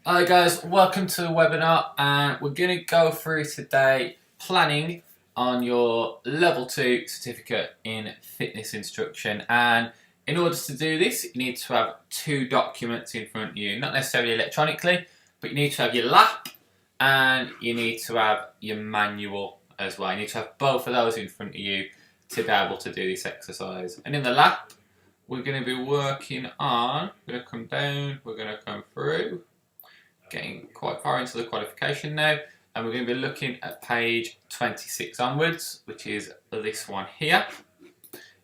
Hi guys, welcome to the webinar, and we're going to go through today planning on your level 2 certificate in fitness instruction. And in order to do this, you need to have two documents in front of you, not necessarily electronically, but you need to have your lap and you need to have your manual as well. You need to have both of those in front of you to be able to do this exercise. And in the lap, we're going to be working on, we're going to come down, we're going to come through, getting quite far into the qualification now, and we're going to be looking at page 26 onwards, which is this one here.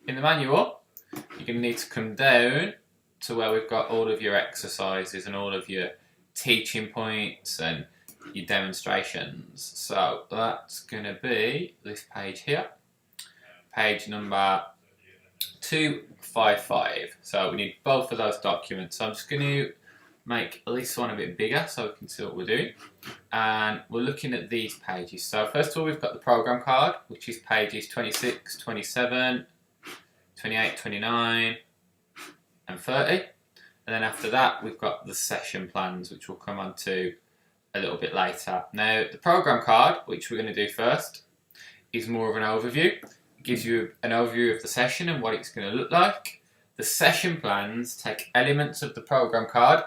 In the manual, you're going to need to come down to where we've got all of your exercises and all of your teaching points and your demonstrations. So that's going to be this page here, page number 255. So we need both of those documents. So I'm just going to make this one a bit bigger so we can see what we're doing, and we're looking at these pages. So first of all, we've got the program card, which is pages 26, 27, 28, 29 and 30, and then after that we've got the session plans, which we'll come on to a little bit later. Now the program card, which we're going to do first, is more of an overview. It gives you an overview of the session and what it's going to look like. The session plans take elements of the program card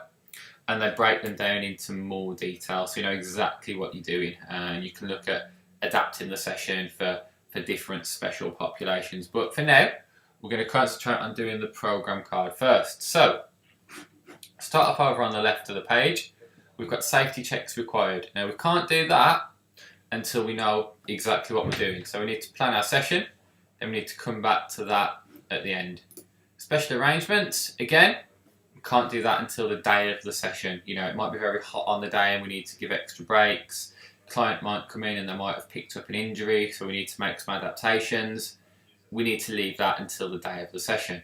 and they break them down into more detail, so you know exactly what you're doing, and you can look at adapting the session for different special populations. But for now, we're going to concentrate on doing the program card first. So start off over on the left of the page. We've got safety checks required. Now we can't do that until we know exactly what we're doing. So we need to plan our session, then we need to come back to that at the end. Special arrangements, again, can't do that until the day of the session. You know, it might be very hot on the day and we need to give extra breaks. The client might come in and they might have picked up an injury, so we need to make some adaptations. We need to leave that until the day of the session.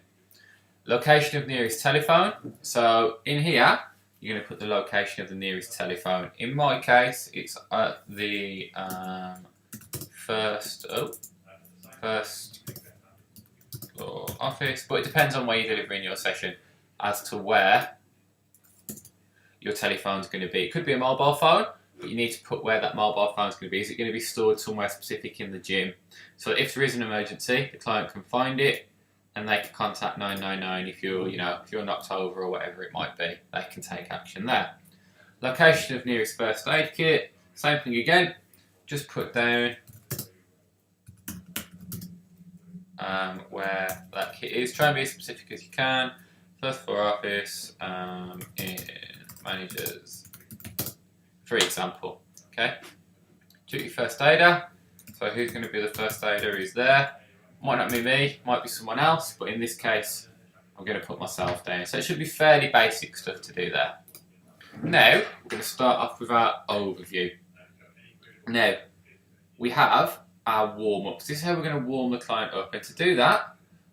Location of nearest telephone. So in here, you're going to put the location of the nearest telephone. In my case, it's at the first floor office, but it depends on where you're delivering your session as to where your telephone's going to be. It could be a mobile phone, but you need to put where that mobile phone's going to be. Is it going to be stored somewhere specific in the gym? So if there is an emergency, the client can find it and they can contact 999 if you're knocked over or whatever it might be. They can take action there. Location of nearest first aid kit, same thing again. Just put down where that kit is. Try and be as specific as you can. First floor office in managers, for example. Okay. Duty first aider. So who's going to be the first aider is there. Might not be me, might be someone else, but in this case, I'm going to put myself down. So it should be fairly basic stuff to do there. Now, we're going to start off with our overview. Now, we have our warm-ups. This is how we're going to warm the client up. And to do that,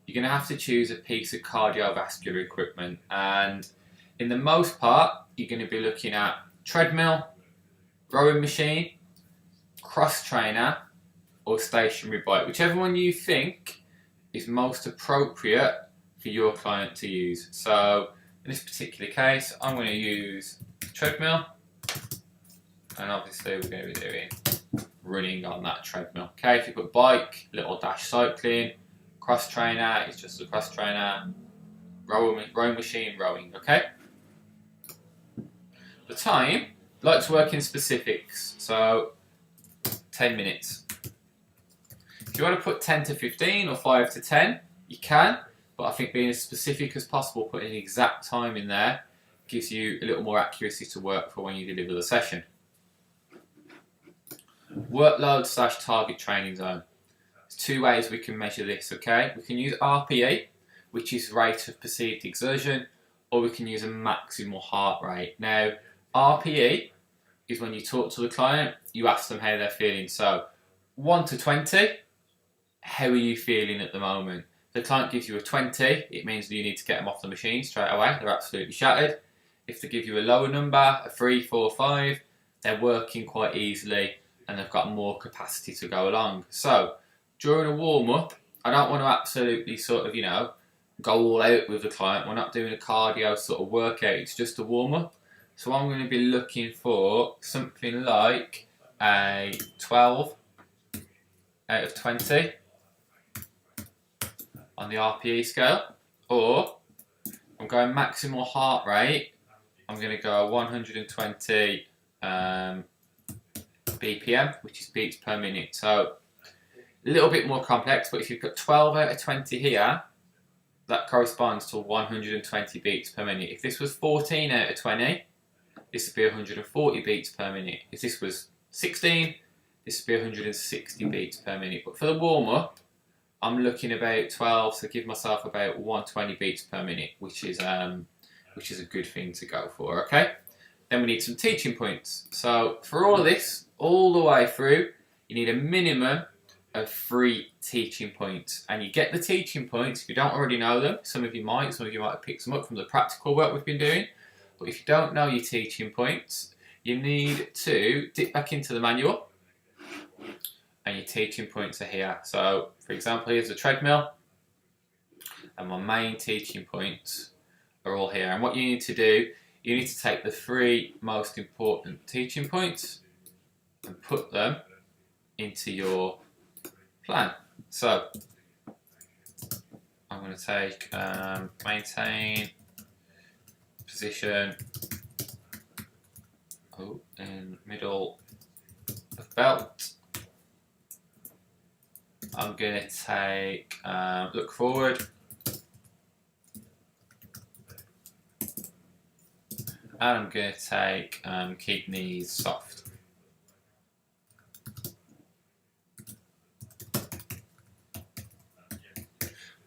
you're going to have to choose a piece of cardiovascular equipment, and in the most part you're going to be looking at treadmill, rowing machine, cross trainer or stationary bike, whichever one you think is most appropriate for your client to use. So in this particular case I'm going to use treadmill, and obviously we're going to be doing running on that treadmill. Okay, if you put bike, little dash cycling, cross trainer is just a cross trainer, rowing machine, rowing, okay? The time, I like to work in specifics, so 10 minutes. If you want to put 10 to 15 or 5 to 10, you can, but I think being as specific as possible, putting an exact time in there, gives you a little more accuracy to work for when you deliver the session. Workload / target training zone. Two ways we can measure this, okay? We can use RPE, which is rate of perceived exertion, or we can use a maximal heart rate. Now, RPE is when you talk to the client, you ask them how they're feeling. So, 1 to 20, how are you feeling at the moment? If the client gives you a 20, it means that you need to get them off the machine straight away. They're absolutely shattered. If they give you a lower number, a 3, 4, 5, they're working quite easily and they've got more capacity to go along. So, during a warm-up, I don't want to absolutely sort of, go all out with the client. We're not doing a cardio sort of workout, it's just a warm-up. So I'm going to be looking for something like a 12 out of 20 on the RPE scale, or I'm going maximal heart rate, I'm going to go 120 BPM, which is beats per minute. So a little bit more complex, but if you've got 12 out of 20 here, that corresponds to 120 beats per minute. If this was 14 out of 20, this would be 140 beats per minute. If this was 16, this would be 160 beats per minute. But for the warm-up, I'm looking about 12, so give myself about 120 beats per minute, which is a good thing to go for, okay? Then we need some teaching points. So for all of this, all the way through, you need a minimum of 3 teaching points. And you get the teaching points if you don't already know them. Some of you might have picked them up from the practical work we've been doing. But if you don't know your teaching points, you need to dip back into the manual. And your teaching points are here. So, for example, here's the treadmill. And my main teaching points are all here. And what you need to do, you need to take the 3 most important teaching points and put them into your plan. So, I'm going to take maintain position in middle of belt. I'm going to take look forward, and I'm going to take keep knees soft.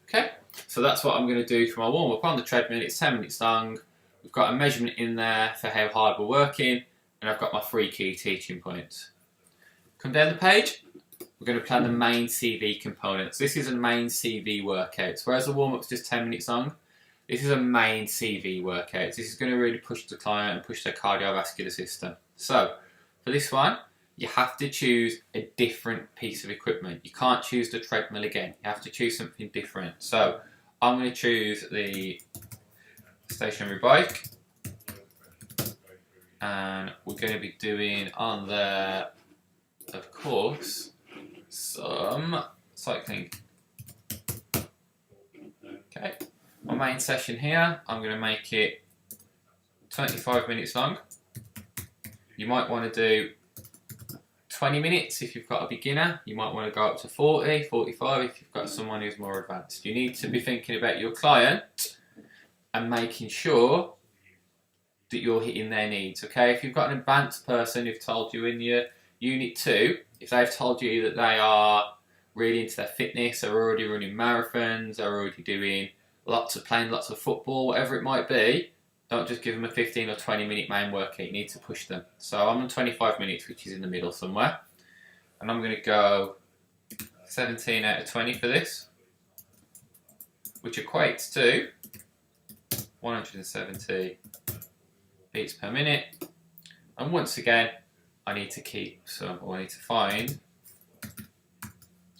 Okay, so that's what I'm going to do for my warm-up on the treadmill. It's 10 minutes long. We've got a measurement in there for how hard we're working, and I've got my 3 key teaching points. Come down the page. We're going to plan the main CV components. This is a main CV workout. Whereas the warm-up's just 10 minutes long, this is a main CV workout. This is going to really push the client and push their cardiovascular system. So, for this one, you have to choose a different piece of equipment. You can't choose the treadmill again. You have to choose something different. So, I'm going to choose the stationary bike. And we're going to be doing on there, of course, some cycling. Okay, my main session here, I'm going to make it 25 minutes long. You might want to do 20 minutes if you've got a beginner. You might want to go up to 40, 45 if you've got someone who's more advanced. You need to be thinking about your client and making sure that you're hitting their needs, okay? If you've got an advanced person who've told you in your Unit 2, if they've told you that they are really into their fitness, they're already running marathons, they're already doing playing lots of football, whatever it might be, don't just give them a 15 or 20 minute main workout, you need to push them. So I'm on 25 minutes, which is in the middle somewhere. And I'm going to go 17 out of 20 for this, which equates to 170 beats per minute. And once again, I need to find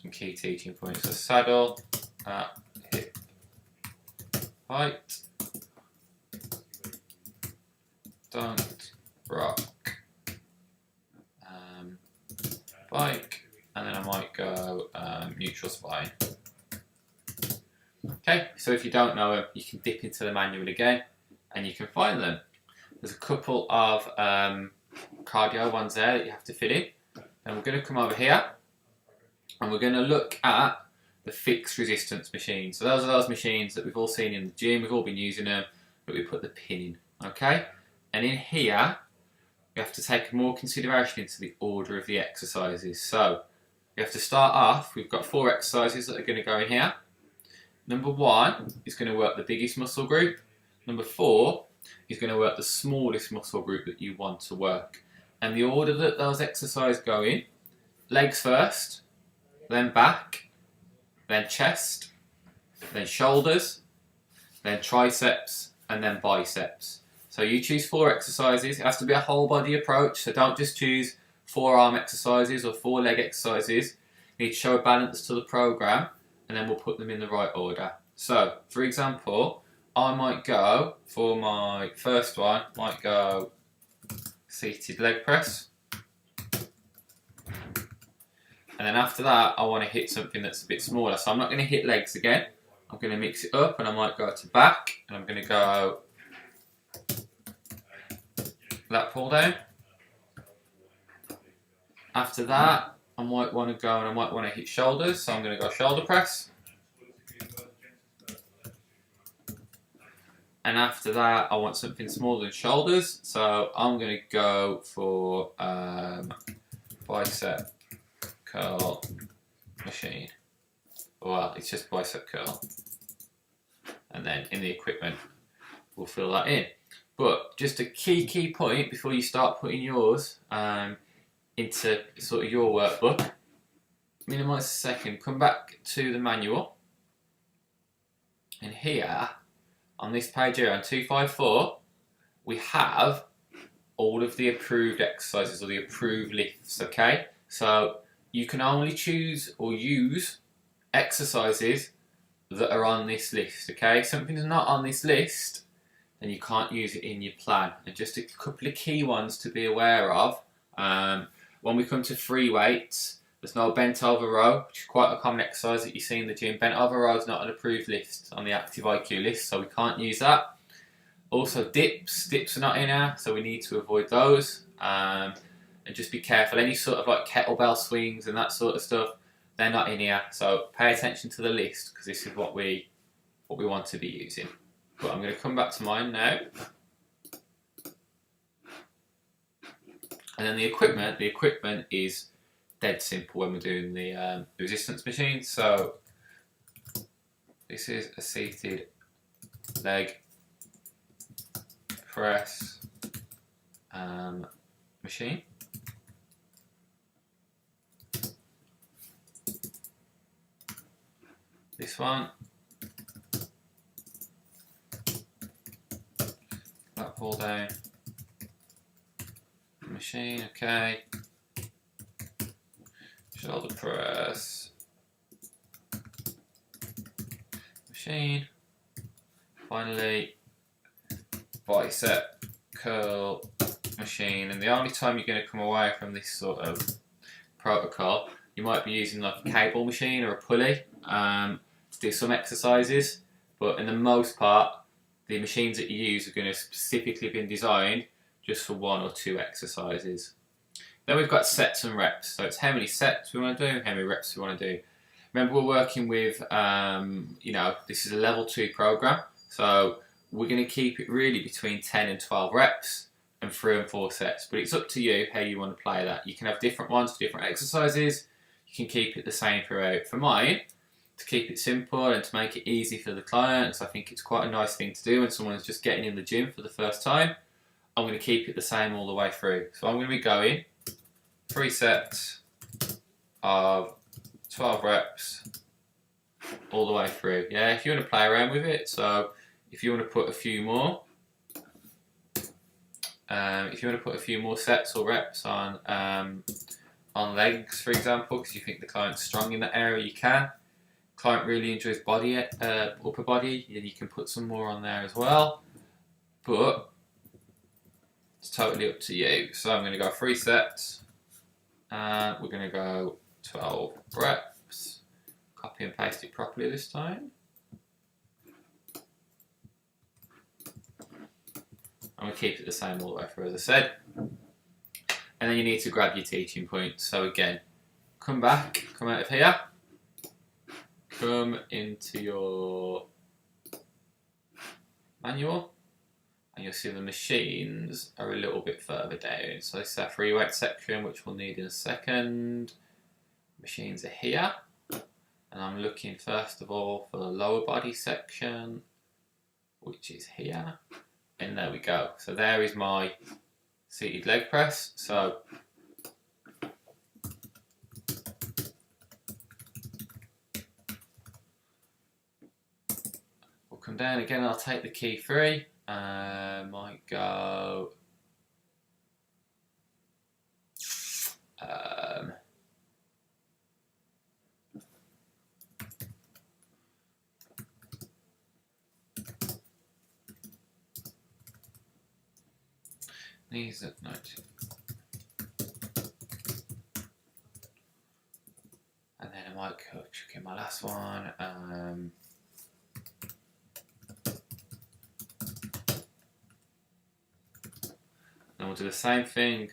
some key teaching points. So saddle at hip height, don't rock bike, and then I might go neutral spine. Okay, so if you don't know them, you can dip into the manual again and you can find them. There's a couple of cardio ones there that you have to fit in. And we're going to come over here and we're going to look at the fixed resistance machines. So those are those machines that we've all seen in the gym, we've all been using them, but we put the pin in, okay? And in here, we have to take more consideration into the order of the exercises. So we have to start off, we've got 4 exercises that are going to go in here. Number 1 is going to work the biggest muscle group. Number 4 is going to work the smallest muscle group that you want to work. And the order that those exercises go in, legs first, then back, then chest, then shoulders, then triceps, and then biceps. So you choose 4 exercises. It has to be a whole body approach, so don't just choose 4 arm exercises or 4 leg exercises. You need to show a balance to the program, and then we'll put them in the right order. So, for example, I might go, for my first one, might go seated leg press. And then after that, I want to hit something that's a bit smaller. So I'm not going to hit legs again. I'm going to mix it up, and I might go to back, and I'm going to go lat pull down. After that, I might want to go and I might want to hit shoulders, so I'm going to go shoulder press. And after that, I want something smaller than shoulders, so I'm going to go for bicep curl machine. Well, it's just bicep curl. And then in the equipment, we'll fill that in. But just a key point before you start putting yours into sort of your workbook. Minimise a second, come back to the manual. And here, on this page here, on 254, we have all of the approved exercises or the approved lifts, okay? So you can only choose or use exercises that are on this list, okay? If something's not on this list, then you can't use it in your plan. And just a couple of key ones to be aware of. When we come to free weights, there's no bent over row, which is quite a common exercise that you see in the gym. Bent over row is not an approved list on the Active IQ list, so we can't use that. Also dips are not in here, so we need to avoid those. And just be careful, any sort of like kettlebell swings and that sort of stuff, they're not in here, so pay attention to the list because this is what we want to be using. But I'm going to come back to mine now. And then the equipment is dead simple when we're doing the resistance machine. So this is a seated leg press machine. This one, that pull down machine, okay. Shoulder press machine. Finally, bicep curl machine. And the only time you're going to come away from this sort of protocol, you might be using like a cable machine or a pulley to do some exercises, but in the most part, the machines that you use are going to specifically been designed just for 1 or 2 exercises. Then we've got sets and reps. So it's how many sets we want to do, how many reps we want to do. Remember, we're working with, this is a level 2 program, so we're going to keep it really between 10 and 12 reps and 3 and 4 sets. But it's up to you how you want to play that. You can have different ones for different exercises. You can keep it the same throughout. For mine, to keep it simple and to make it easy for the clients, I think it's quite a nice thing to do when someone's just getting in the gym for the first time. I'm going to keep it the same all the way through. So I'm going to be going 3 sets of 12 reps all the way through. Yeah, if you want to play around with it, so if you want to put a few more, sets or reps on legs, for example, because you think the client's strong in that area, you can. Client really enjoys upper body, then you can put some more on there as well. But it's totally up to you. So I'm going to go 3 sets. And we're going to go 12 reps. Copy and paste it properly this time. I'm going to keep it the same all the way through, as I said. And then you need to grab your teaching points. So again, come out of here. Come into your manual. And you'll see the machines are a little bit further down. So this is our free weight section, which we'll need in a second. Machines are here. And I'm looking first of all for the lower body section, which is here. And there we go. So there is my seated leg press. So we'll come down again. I'll take the key 3. Might go Knees at 90. And then I might chuck in my last one. And we'll do the same thing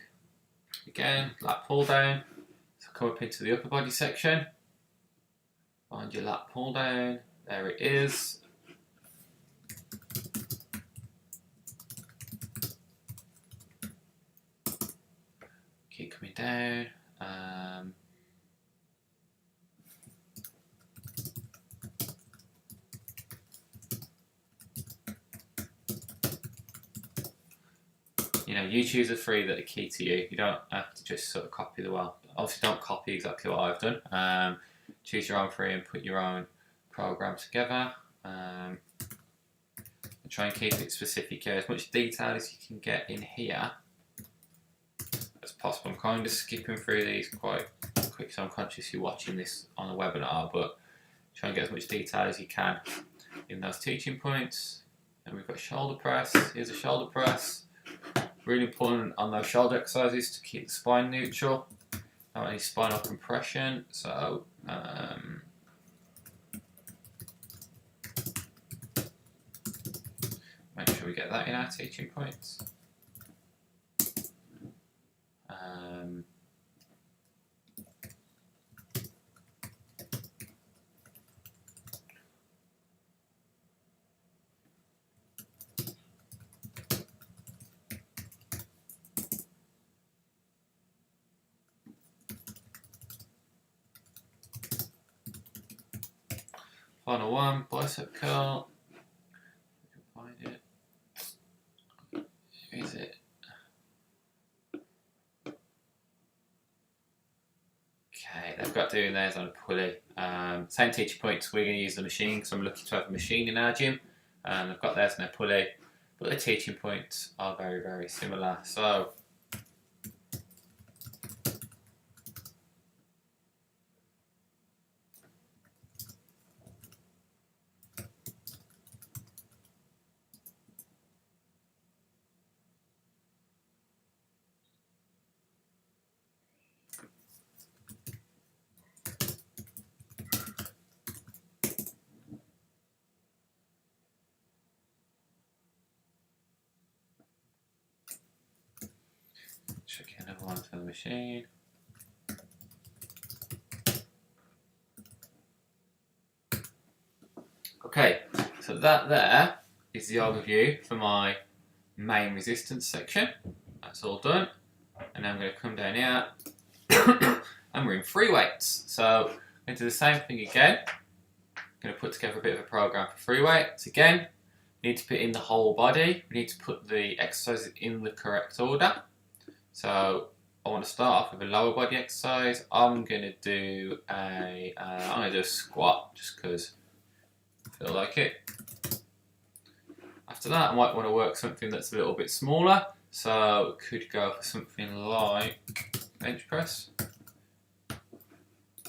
again, lat pull down. So come up into the upper body section. Find your lat pull down. There it is. Keep coming down. You know, YouTube's are free that are key to you. You don't have to just sort of copy the well. Obviously, don't copy exactly what I've done. Choose your own free and put your own program together. And try and keep it specific here. As much detail as you can get in here as possible. I'm kind of skipping through these quite quick, so I'm conscious you're watching this on a webinar, but try and get as much detail as you can in those teaching points. And we've got shoulder press. Here's a shoulder press. Really important on those shoulder exercises to keep the spine neutral, not any spinal compression. So make sure we get that in our teaching points. Final one, bicep curl. If you can find it. Where is it? Okay, they've got doing theirs on a pulley. Same teaching points, we're going to use the machine because I'm lucky to have a machine in our gym. They've got theirs on a pulley, but the teaching points are very, very similar. So, check another one for the machine. Okay, so that there is the overview for my main resistance section. That's all done. And now I'm going to come down here and we're in free weights. So I'm going to do the same thing again. I'm going to put together a bit of a program for free weights. Again, we need to put in the whole body. We need to put the exercises in the correct order. So I want to start off with a lower body exercise. I'm going to do a squat just because I feel like it. After that, I might want to work something that's a little bit smaller. So could go for something like bench press.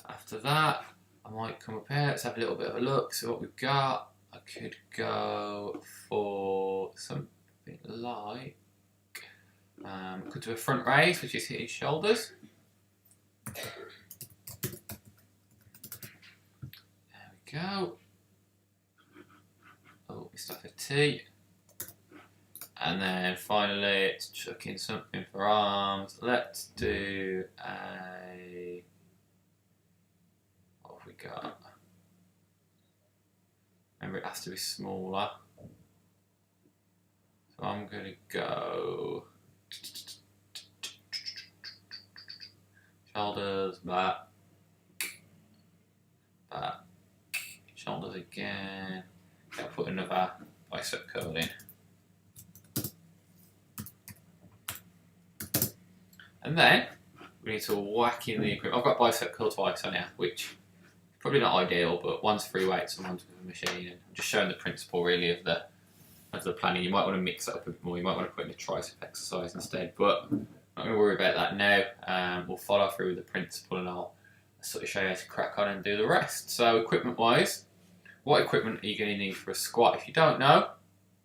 After that, I might come up here. Let's have a little bit of a look, see what we've got. I could go for something like, could do a front raise, which is hitting shoulders. There we go. Oh, we start a T. And then finally, let's chuck in something for arms. Let's do a, what have we got? Remember, it has to be smaller. So I'm going to go shoulders, back, shoulders again. I'll put another bicep curl in. And then we need to whack in the equipment. I've got bicep curl twice on here, which probably not ideal, but one's free weights and one's with a machine. And I'm just showing the principle really of the planning. You might want to mix it up a bit more. You might want to put in a tricep exercise instead, but I'm not going to worry about that now. We'll follow through with the principle and I'll sort of show you how to crack on and do the rest. So equipment wise, what equipment are you going to need for a squat? If you don't know,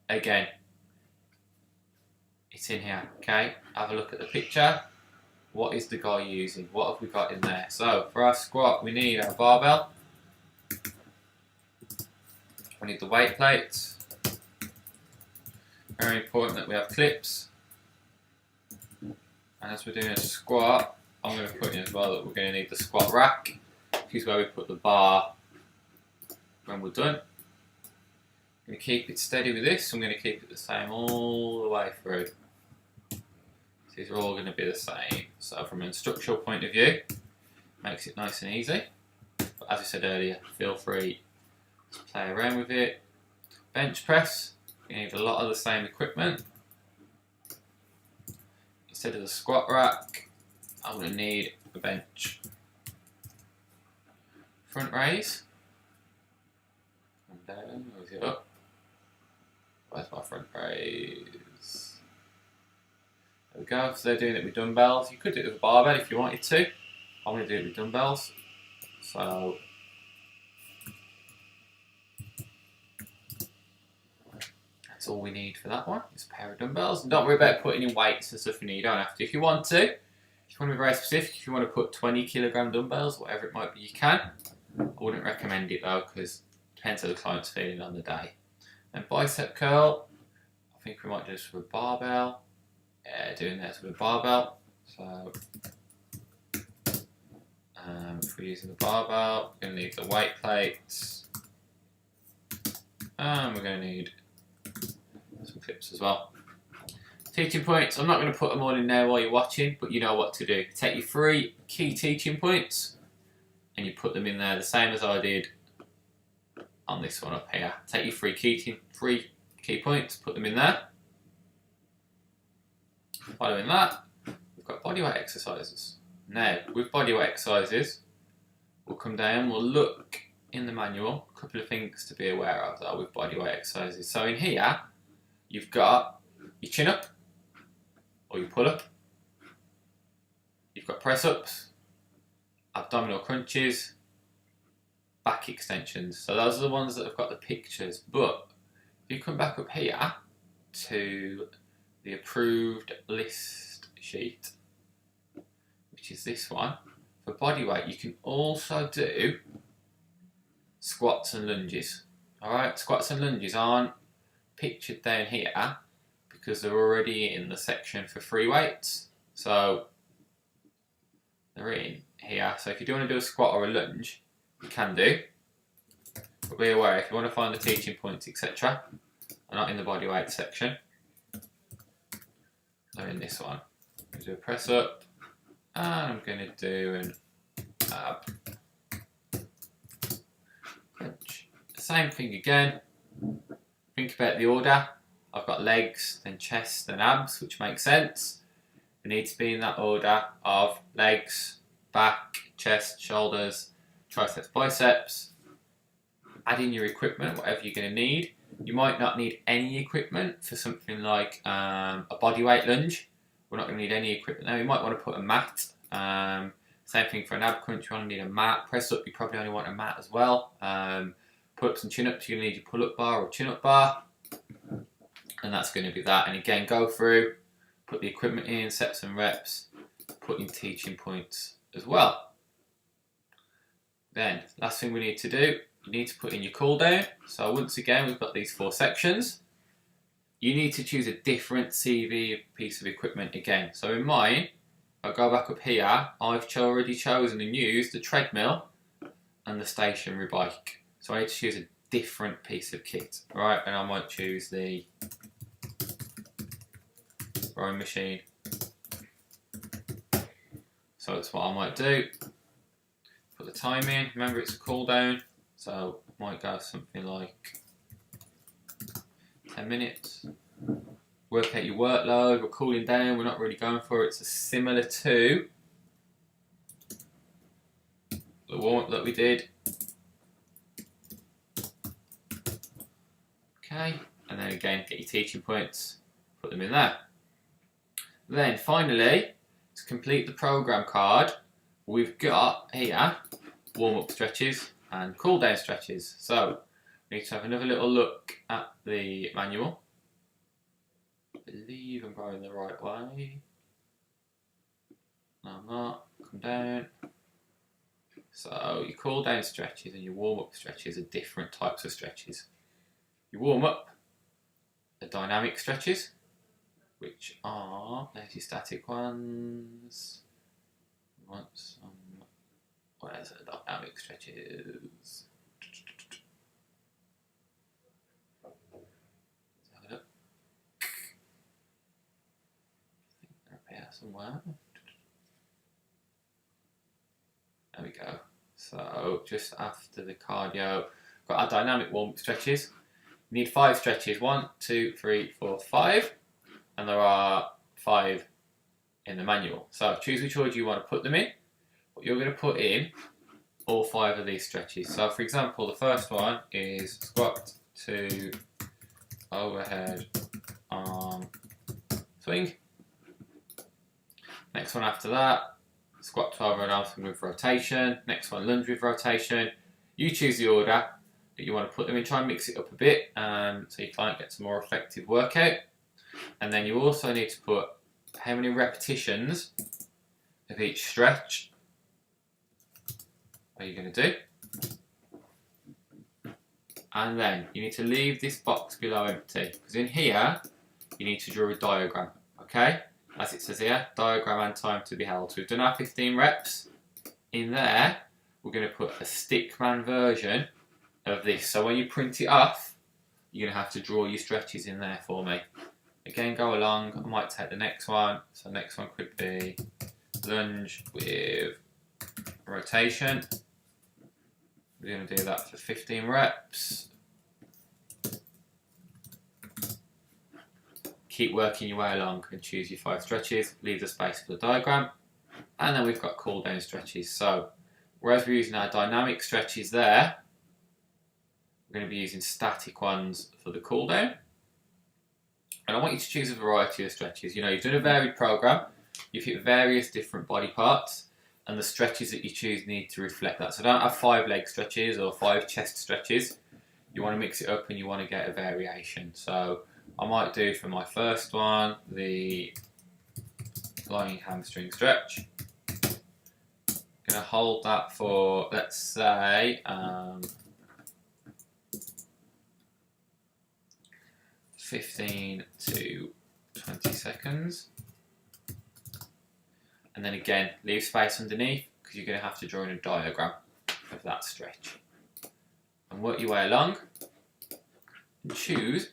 again, it's in here. Okay, have a look at the picture. What is the guy using? What have we got in there? So for our squat, we need our barbell. We need the weight plates. Very important that we have clips. And as we're doing a squat, I'm going to put in as well that we're going to need the squat rack, which is where we put the bar when we're done. I'm going to keep it steady with this. I'm going to keep it the same all the way through. These are all going to be the same. So from an instructional point of view, makes it nice and easy. But as I said earlier, feel free to play around with it. Bench press, you need a lot of the same equipment. Instead of the squat rack, I'm going to need a bench. Front raise. And down, move it up. Where's my front raise? There we go, so they're doing it with dumbbells. You could do it with a barbell if you wanted to. I'm going to do it with dumbbells. So that's all we need for that one, is a pair of dumbbells. And don't worry about putting in weights and stuff you don't have to. If you want to, if you want to be very specific, if you want to put 20 kilogram dumbbells, whatever it might be, you can. I wouldn't recommend it though, because it depends how the client's feeling on the day. And bicep curl, I think we might do this with a barbell. Yeah, doing this with a barbell. So if we're using the barbell, we're going to need the weight plates. And we're going to need some clips as well. Teaching points, I'm not going to put them all in there while you're watching, but you know what to do. Take your 3 key teaching points and you put them in there the same as I did on this one up here. Take your 3 key points, put them in there. Following that, we've got bodyweight exercises. Now, with bodyweight exercises, we'll come down, we'll look in the manual, a couple of things to be aware of though with bodyweight exercises. So in here, you've got your chin up, or your pull up. You've got press ups, abdominal crunches, back extensions. So those are the ones that have got the pictures. But if you come back up here to the approved list sheet, which is this one, for bodyweight, you can also do squats and lunges. Alright, squats and lunges aren't pictured down here because they're already in the section for free weights. So they're in here. So if you do want to do a squat or a lunge, you can do. But be aware, if you want to find the teaching points, etc., they're not in the bodyweight section. They're in this one. I'm going to do a press up, and I'm going to do an ab crunch. Same thing again. Think about the order. I've got legs, then chest, then abs, which makes sense. We need to be in that order of legs, back, chest, shoulders, triceps, biceps. Add in your equipment, whatever you're going to need. You might not need any equipment for something like a bodyweight lunge. We're not going to need any equipment there. You might want to put a mat. Same thing for an ab crunch, you want to need a mat. Press up, you probably only want a mat as well. Pull-ups and chin-ups, you're going to need your pull-up bar or chin-up bar. And that's going to be that. And again, go through, put the equipment in, set some reps, put in teaching points as well. Then, last thing we need to do, you need to put in your cool down. So once again, we've got these 4 sections. You need to choose a different CV piece of equipment again. So in mine, I'll go back up here, I've already chosen and used the treadmill and the stationary bike. So I need to choose a different piece of kit. Right, and I might choose the rowing machine. So that's what I might do. Put the time in, remember it's a cool down. So I might go something like 10 minutes. Work out your workload, we're cooling down, we're not really going for it. It's similar to the warm-up that we did. Okay, and then again, get your teaching points, put them in there. Then finally, to complete the program card, we've got here warm-up stretches and cool-down stretches. So we need to have another little look at the manual. believe I'm going the right way. No, I'm not. Come down. So your cool down stretches and your warm up stretches are different types of stretches. Your warm up are dynamic stretches, which are, there's your static ones. Where's the dynamic stretches? Have a look. I think they're up here somewhere. There we go. So just after the cardio, got our dynamic warm-up stretches. You need 5 stretches. 1, 2, 3, 4, 5. And there are 5 in the manual. So choose which order you want to put them in. But you're going to put in all 5 of these stretches. So for example, the first one is squat to overhead arm swing. Next one after that, squat to overhead arm swing with rotation. Next one, lunge with rotation. You choose the order that you want to put them in. Try and mix it up a bit so your client gets a more effective workout. And then you also need to put how many repetitions of each stretch are you going to do. And then you need to leave this box below empty, because in here you need to draw a diagram, okay? As it says here, diagram and time to be held. So we've done our 15 reps. In there, we're going to put a stickman version of this. So when you print it off, you're going to have to draw your stretches in there for me. Again, go along. I might take the next one. So next one could be lunge with rotation. We're going to do that for 15 reps. Keep working your way along and choose your 5 stretches. Leave the space for the diagram. And then we've got cool down stretches. So whereas we're using our dynamic stretches there, we're going to be using static ones for the cool down. And I want you to choose a variety of stretches. You know, you've done a varied program. You've hit various different body parts. And the stretches that you choose need to reflect that. So don't have 5 leg stretches or 5 chest stretches. You want to mix it up and you want to get a variation. So I might do for my first one the lying hamstring stretch. I'm going to hold that for, let's say, 15 to 20 seconds. And then again, leave space underneath because you're going to have to draw in a diagram of that stretch. And work your way along and choose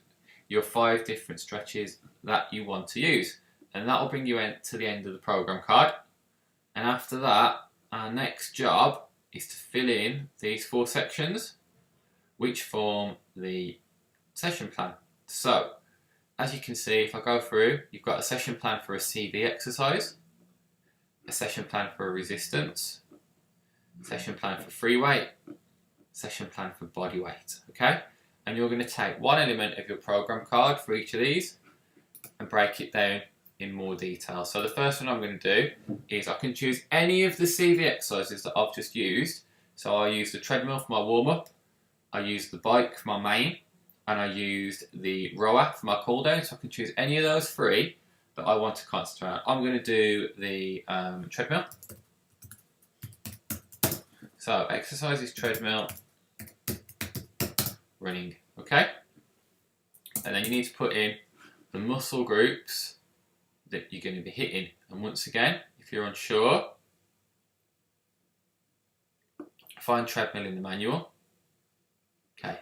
your 5 different stretches that you want to use. And that will bring you to the end of the program card. And after that, our next job is to fill in these 4 sections which form the session plan. So, as you can see, if I go through, you've got a session plan for a CV exercise, a session plan for a resistance, session plan for free weight, session plan for body weight, okay? And you're going to take one element of your program card for each of these and break it down in more detail. So the first one I'm going to do is I can choose any of the CV exercises that I've just used. So I used the treadmill for my warm-up, I used the bike for my main, and I used the rower for my cool down. So I can choose any of those 3 that I want to concentrate on. I'm going to do the treadmill. So exercises, treadmill, running, okay? And then you need to put in the muscle groups that you're going to be hitting. And once again, if you're unsure, find treadmill in the manual. Okay,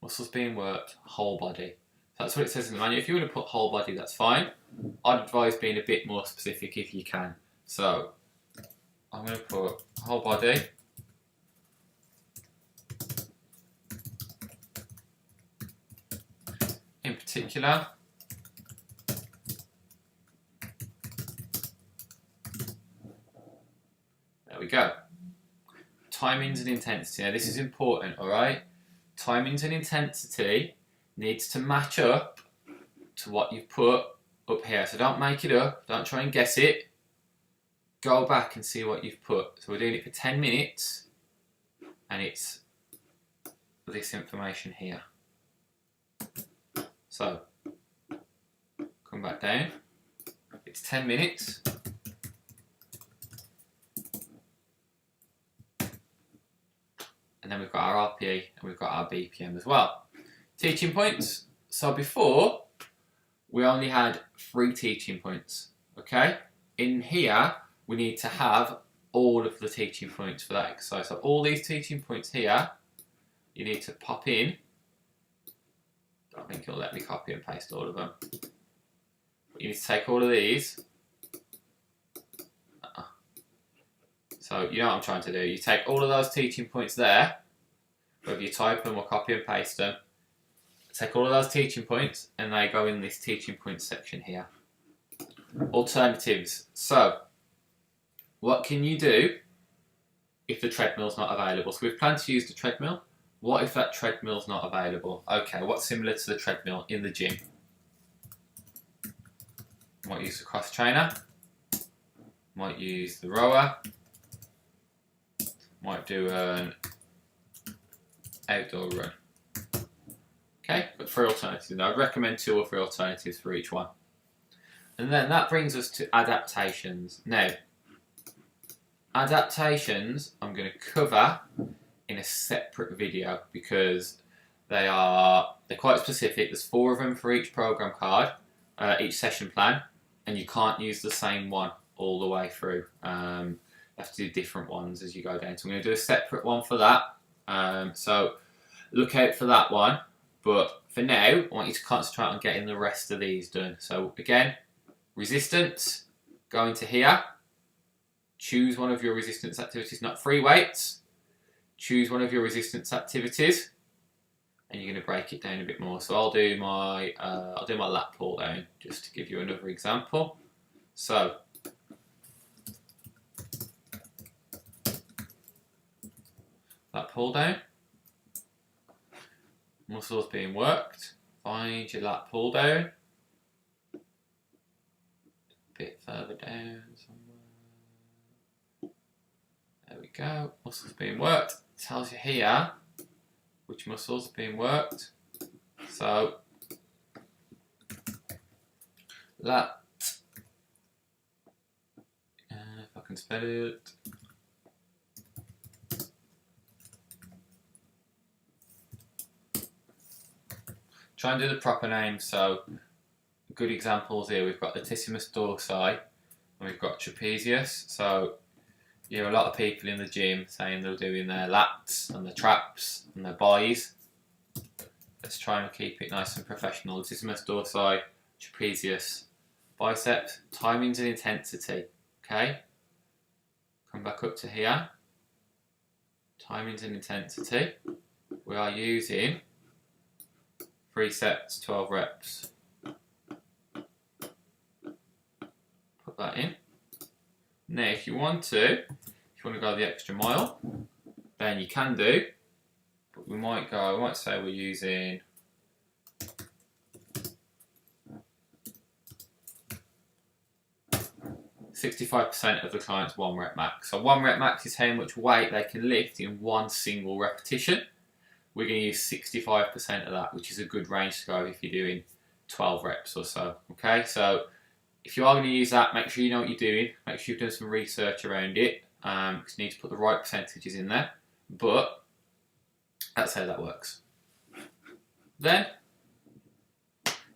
muscles being worked, whole body. That's what it says in the manual. If you want to put whole body, that's fine. I'd advise being a bit more specific if you can. So I'm going to put whole body. In particular, there we go. Timings and intensity. Now this is important, alright? Timings and intensity needs to match up to what you've put up here. So don't make it up, don't try and guess it. Go back and see what you've put. So we're doing it for 10 minutes and it's this information here. So come back down. It's 10 minutes. And then we've got our RPE and we've got our BPM as well. Teaching points. So before, we only had 3 teaching points, okay? In here, we need to have all of the teaching points for that exercise. So all these teaching points here, you need to pop in. I don't think it'll let me copy and paste all of them. But you need to take all of these. So you know what I'm trying to do. You take all of those teaching points there, whether you type them or copy and paste them. Take all of those teaching points and they go in this teaching points section here. Alternatives. So, what can you do if the treadmill's not available? So we've planned to use the treadmill. What if that treadmill's not available? Okay, what's similar to the treadmill in the gym? Might use the cross trainer. Might use the rower. Might do an outdoor run. Okay, but 3 alternatives. Now, I'd recommend 2 or 3 alternatives for each one. And then that brings us to adaptations. Now, adaptations I'm going to cover in a separate video because they're quite specific. There's 4 of them for each program card, each session plan, and you can't use the same one all the way through. You have to do different ones as you go down. So I'm going to do a separate one for that. So look out for that one. But for now, I want you to concentrate on getting the rest of these done. So again, resistance, go into here, choose one of your resistance activities, not free weights. Choose one of your resistance activities, and you're going to break it down a bit more. So I'll do my lat pull down just to give you another example. So lat pull down. Muscles being worked. Find your lat pull down. A bit further down somewhere. There we go. Muscles being worked. It tells you here which muscles are being worked. So lat. If I can spell it. Try and do the proper name. So, good examples here. We've got latissimus dorsi and we've got trapezius. So, you hear a lot of people in the gym saying they're doing their lats and their traps and their buys. Let's try and keep it nice and professional. Latissimus dorsi, trapezius, biceps, timings and intensity. Okay? Come back up to here. Timings and intensity. We are using 3 sets, 12 reps. Put that in. Now, if you want to go the extra mile, then you can do. But we might say we're using 65% of the client's 1 rep max. So 1 rep max is how much weight they can lift in one single repetition. We're going to use 65% of that, which is a good range to go if you're doing 12 reps or so. Okay, so if you are going to use that, make sure you know what you're doing. Make sure you've done some research around it, because you need to put the right percentages in there. But that's how that works. Then,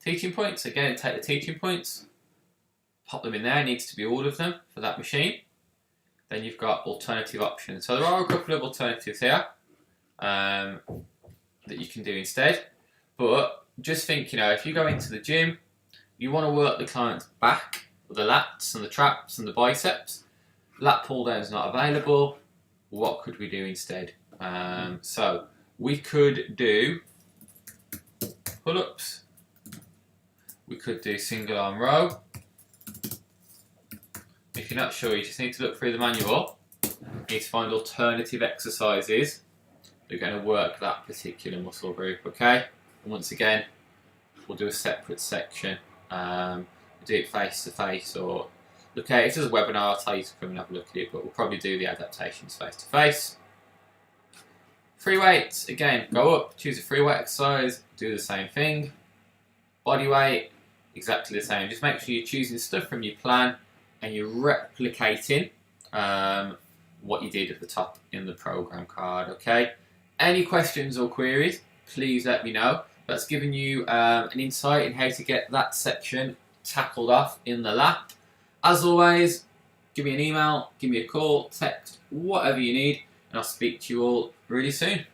teaching points. Again, take the teaching points, pop them in there. It needs to be all of them for that machine. Then you've got alternative options. So there are a couple of alternatives here that you can do instead. But just think, if you go into the gym, you want to work the client's back, the lats and the traps and the biceps. Lat pull down is not available. What could we do instead? So we could do pull-ups. We could do single arm row. If you're not sure, you just need to look through the manual. You need to find alternative exercises that are going to work that particular muscle group, okay? And once again, we'll do a separate section. We'll do it face to face, or look at it. If there's a webinar, I'll tell you to come and have a look at it, but we'll probably do the adaptations face to face. Free weights, again, go up, choose a free weight exercise, do the same thing. Body weight, exactly the same. Just make sure you're choosing stuff from your plan and you're replicating what you did at the top in the program card, okay? Any questions or queries, please let me know. That's given you an insight in how to get that section tackled off in the lab. As always, give me an email, give me a call, text, whatever you need, and I'll speak to you all really soon.